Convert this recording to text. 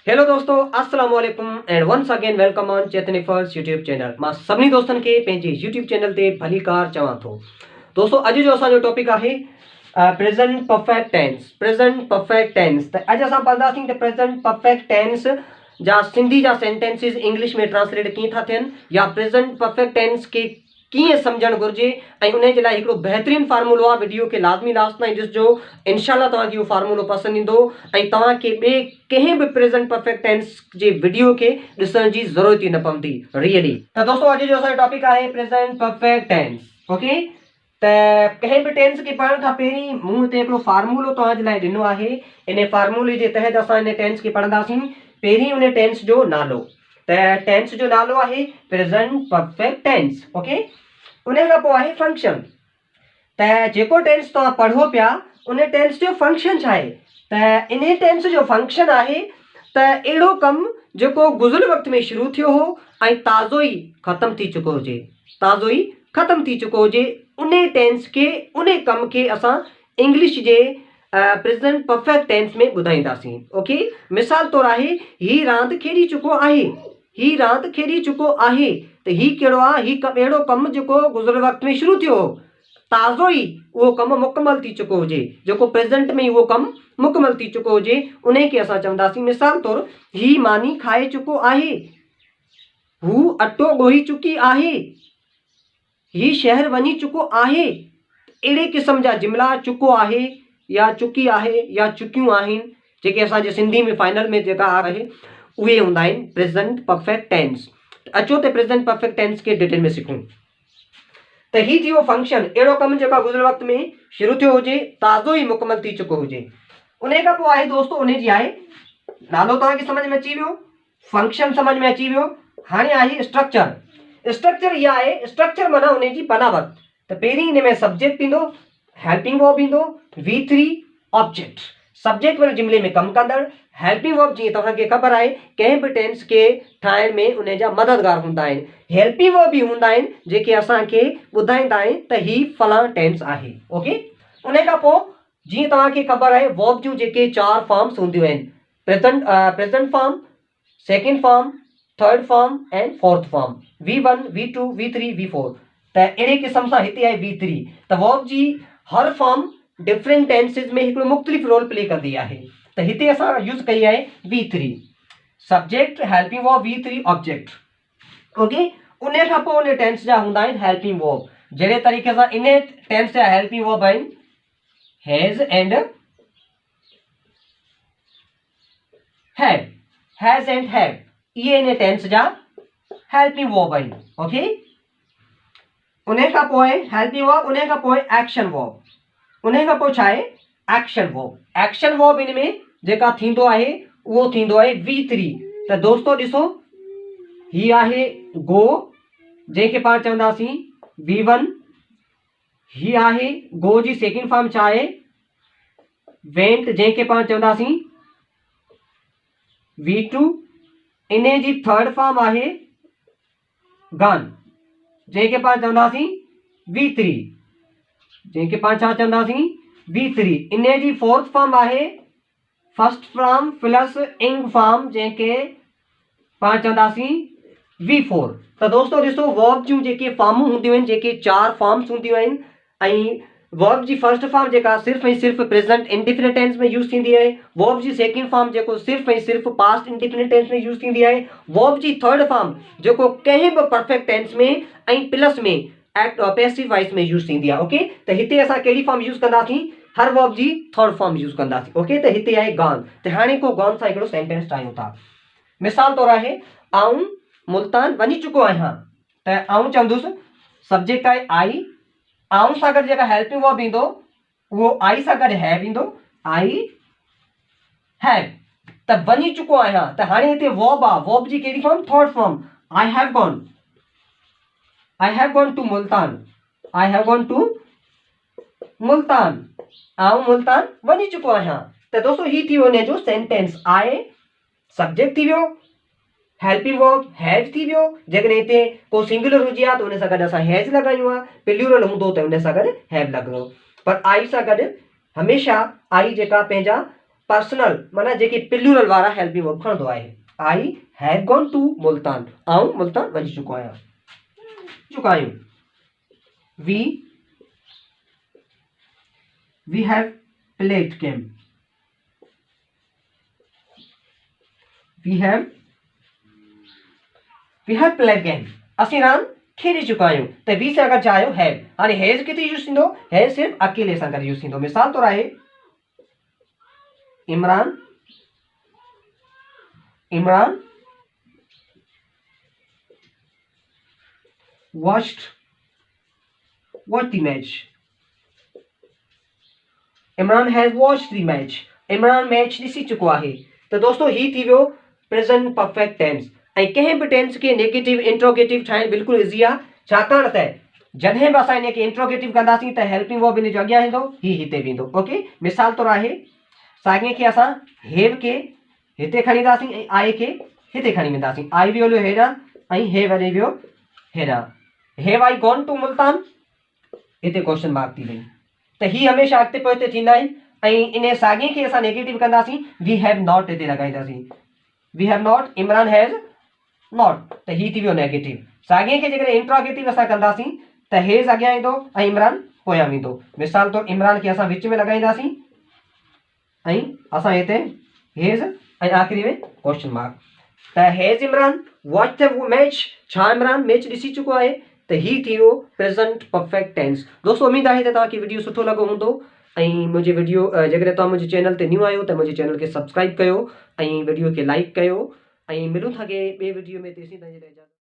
Hello दोस्तों, अस्सलाम वालेकुम and once again welcome on Chetan first YouTube channel. मां सभी दोस्तन के पंहिंजे यूट्यूब चैनल ते भली कार चवां थो। दोस्तों, अॼु जो असांजो टॉपिक आहे present perfect tense. Present perfect tense त अॼु असां पढ़ंदासीं त प्रेज़ेंट परफेक्ट टेंस जा सिंधी जा सेंटेंसिस इंग्लिश में ट्रांसलेट कीअं था थियनि, या प्रेज़ेंट परफेक्ट टेंस के कीअं सम्झणु घुरिजे ऐं उन जे लाइ हिकिड़ो बहितरीनु फार्मूलो आहे। वीडियो खे लाज़मी लास्ट ताईं ॾिसिजो, इनशाला तव्हांखे उहो फार्मूलो पसंदि ईंदो ऐं तव्हांखे ॿिए कंहिं बि प्रेज़ेंट परफेक्ट टेंस जे वीडियो खे ॾिसण जी ज़रूरत ई न पवंदी रियली। त दोस्तों, अॼु जो असांजो टॉपिक आहे प्रेज़ेंट परफेक्ट टेंस। ओके, त कंहिं बि टेंस खे पढ़ण खां पहिरीं मूं हिते हिकिड़ो फार्मूलो तव्हांजे लाइ ॾिनो आहे। इन फार्मूले जे तहत असां इन टेंस खे पढ़ंदासीं। पहिरीं उन टेंस जो नालो, त टेंस जो नालो आहे प्रेज़ेंट परफेक्ट टेंस। ओके, उन खां पोइ आहे फंक्शन। त जेको टेंस तव्हां पढ़ो पिया उन टेंस जो फंक्शन छा आहे, त इन टेंस जो फंक्शन आहे त अहिड़ो कमु जेको गुज़िरियल वक़्त में शुरू थियो हो ऐं ताज़ो ई ख़तमु थी चुको हुजे, ताज़ो ई ख़तमु थी चुको हुजे, उन टेंस खे, उन कम के असां इंग्लिश जे प्रेज़ेंट परफेक्ट टेंस में ॿुधाईंदासीं। ओके, मिसाल तौर आहे, ही रांदि खेॾी चुको आहे, ही रांदि खेॾी चुको आहे। त ही कहिड़ो आहे, ही अहिड़ो कमु जेको गुज़िरियल वक़्त में शुरू थियो हो, ताज़ो ई उहो कमु मुकमल थी चुको हुजे, जेको प्रेज़ेंट में उहो कमु मुकमल थी चुको हुजे, उन खे असां चवंदासीं। मिसाल तौर, ही मानी खाए चुको आहे, हू अटो ॻोही चुकी आहे, ही शहर वञी चुको आहे। अहिड़े क़िस्म जा जुमिला चुको आहे या चुकी आहे या चुकियूं आहिनि, जेके असांजे सिंधी में फाइनल में जेका आहे उहे हूंदा आहिनि प्रेज़ेंट परफेक्ट टेंस। अचो त प्रेज़ेंट परफेक्ट टेंस के डिटेल में सिखूं। त ही थी वियो फंक्शन, अहिड़ो कमु जेको गुज़िरियल वक़्त में शुरू थियो हुजे, ताज़ो ई मुकमल थी चुको हुजे। उन खां पोइ आहे दोस्तों, उन जी आहे नालो तव्हांखे समझ में अची वियो, फंक्शन समझ में अची वियो। हाणे आहे स्ट्रक्चर। स्ट्रक्चर इहा आहे, स्ट्रक्चर माना उन जी बनावट। त पहिरीं हिन में सब्जेक्ट ईंदो, हेल्पिंग वर्ब ईंदो, V3 ऑब्जेक्ट। सब्जेक्ट वारे जुमिले में कमु कंदड़, हेल्पिंग वर्ब जीअं तव्हांखे ख़बर आहे कंहिं बि टेंस खे ठाहिण में उन जा मददगार हूंदा आहिनि। हेल्पिंग वर्ब बि हूंदा आहिनि जेके असांखे ॿुधाईंदा आहिनि त ही फलां टेंस आहे। ओके, उन खां पोइ जीअं तव्हांखे ख़बर आहे वर्ब जूं जेके 4 फॉर्म्स हूंदियूं आहिनि, present form, second form, third form and fourth form, V1 V2 V3 V4। त अहिड़े क़िस्म सां हिते आहे V3। त वर्ब जी हर फॉर्म डिफरेंट टेंसिस में हिकिड़ो मुख़्तलिफ़ रोल प्ले कंदी आहे। त हिते असां यूज़ कई आहे V3, subject, helping verb, V3 object. Okay, उन खां पोइ उन टेंस जा हूंदा आहिनि हेल्पिंग वर्ब। जहिड़े तरीक़े सां इन टेंस जा हेल्पिंग वर्ब आहिनि has and had, has and had, इहे इन टेंस जा हेल्पिंग वर्ब आहिनि। ओके, उन खां पोइ हेल्पिंग वर्ब, उन खां पोइ एक्शन वर्ब, उन खां पोइ छा आहे action verb. Action verb in में जेका थींदो आहे उहो थींदो आहे V3। त दोस्तों ॾिसो, ही आहे गो, जंहिंखे पाण चवंदासीं V1। ही आहे गो जी सेकेंड फॉर्म छा आहे वेंट, जंहिंखे पाण चवंदासीं V2। इन जी थर्ड फॉर्म आहे गन, जंहिंखे पाण चवंदासीं V3, जंहिंखे पाण छा चवंदासीं V3। इन जी फोर्थ फॉर्म आहे फर्स्ट फॉर्म प्लस इंग फॉर्म, जंहिंखे पाण चवंदासीं V4। त दोस्तों ॾिसो, वर्ब जूं जेके फॉर्मूं हूंदियूं आहिनि, जेके 4 फॉर्म्स हूंदियूं आहिनि, ऐं वर्ब जी फर्स्ट फॉर्म जेका सिर्फ़ु ऐं सिर्फ़ु प्रेज़ेंट इंडेफिनिट टेंस में यूज़ थींदी आहे, वर्ब जी सेकेंड फॉर्म जेको सिर्फ़ु ऐं सिर्फ़ु पास्ट इंडेफिनिट टेंस में यूज़ थींदी आहे, वर्ब जी थर्ड फॉर्म जेको कंहिं बि परफेक्ट टेंस में ऐं प्लस में एक्ट पैसिव वॉइस में यूज़ थींदी आहे। ओके, त हिते असां कहिड़ी फॉर्म यूज़ कंदासीं, हर वर्ब जी थर्ड फॉर्म यूज़ कंदासीं। ओके, त हिते आहे गॉन। त हाणे को गॉन सां हिकिड़ो सेंटेंस ठाहियूं था। मिसाल तौर आहे, आऊं मुल्तान वञी चुको आहियां। त आऊं चवंदुसि, सब्जेक्ट आहे आई, आऊं सां गॾु जेका हेल्पिंग वर्ब ईंदो उहो आई सां गॾु हैव ईंदो, आई हैव। त वञी चुको आहियां, त हाणे हिते वर्ब आहे, वर्ब जी कहिड़ी form, third form, I have gone, I have gone to Multan, I have gone to Multan, आऊं मुल्तान वञी चुको आहियां। त दोस्तों ही थी वियो हिन जो सेंटेंस। आहे सब्जेक्ट थी वियो, हेल्पिंग वर्ब हैव थी वियो, जेकॾहिं हिते को सिंगुलर हुजे हा त उन सां गॾु असां हैज़ लॻायूं हा, प्लूरल हूंदो त उन सां गॾु हैव लॻंदो। पर आई सां गॾु हमेशह आई जेका पंहिंजा पर्सनल माना जेके प्लूरल वारा हेल्पिंग वर्ब खणंदो आहे। I have gone to Multan, आऊं मुल्तान वञी चुको आहियां। We have played game, we have played game, असीं रांदि खेॾी चुका आहियूं। त वी से अगरि चाहियो हैव, हाणे हैज़ किथे यूज़ थींदो, हैज़ सिर्फ़ु अकेले सां गॾु यूज़ थींदो। मिसाल तौरु आहे Imran watched the match, Imran has watched the match, Imran match ॾिसी चुको आहे। त दोस्तों ही थी वियो प्रेज़ेंट परफेक्ट टेंस। ऐं कंहिं बि टेंस खे नेगेटिव इंट्रोगेटिव ठाहिण बिल्कुलु इज़ी आहे, छाकाणि त जॾहिं बि असां इन खे इंट्रोगेटिव कंदासीं त हेल्पिंग वर्ब इन जो अॻियां ईंदो, ही हिते वेंदो। ओके, मिसाल तौरु आहे साॻिए खे असां हेव खे हिते खणी ईंदासीं ऐं आई खे हिते खणी वेंदासीं। आई वियो हलियो हेॾां ऐं हेव वञी वियो हेॾां। Have I gone to Multan, हिते क्वेश्चन मार्क थी वई। त ही हमेशह अॻिते पोइते थींदा आहिनि। ऐं इन साॻिए खे असां नेगेटिव कंदासीं, वी हैव नॉट हिते लॻाईंदासीं, we have not, Imran has not, त ही थी वियो नेगेटिव। साॻिए खे जेकॾहिं इंट्रोगेटिव असां कंदासीं त हेज़ अॻियां ईंदो ऐं इमरान पोयां वेंदो। मिसाल तौरु इमरान खे असां विच में लॻाईंदासीं ऐं असां हिते हेज़ ऐं आख़िरी में क्वेश्चन मार्क। त has Imran watch the match, छा इमरान मैच ॾिसी चुको आहे। त ही थी वियो प्रेज़ेंट परफेक्ट टेंस। दोस्तों उम्मीद आहे त तव्हांखे वीडियो सुठो लॻो हूंदो। ऐं मुंहिंजे वीडियो जेकॾहिं तव्हां मुंहिंजे चैनल ते न्यू आहियो त मुंहिंजे चैनल खे सब्सक्राइब कयो ऐं वीडियो खे लाइक कयो। ऐं मिलूं था ॿिए वीडियो में, तेसीं ताईं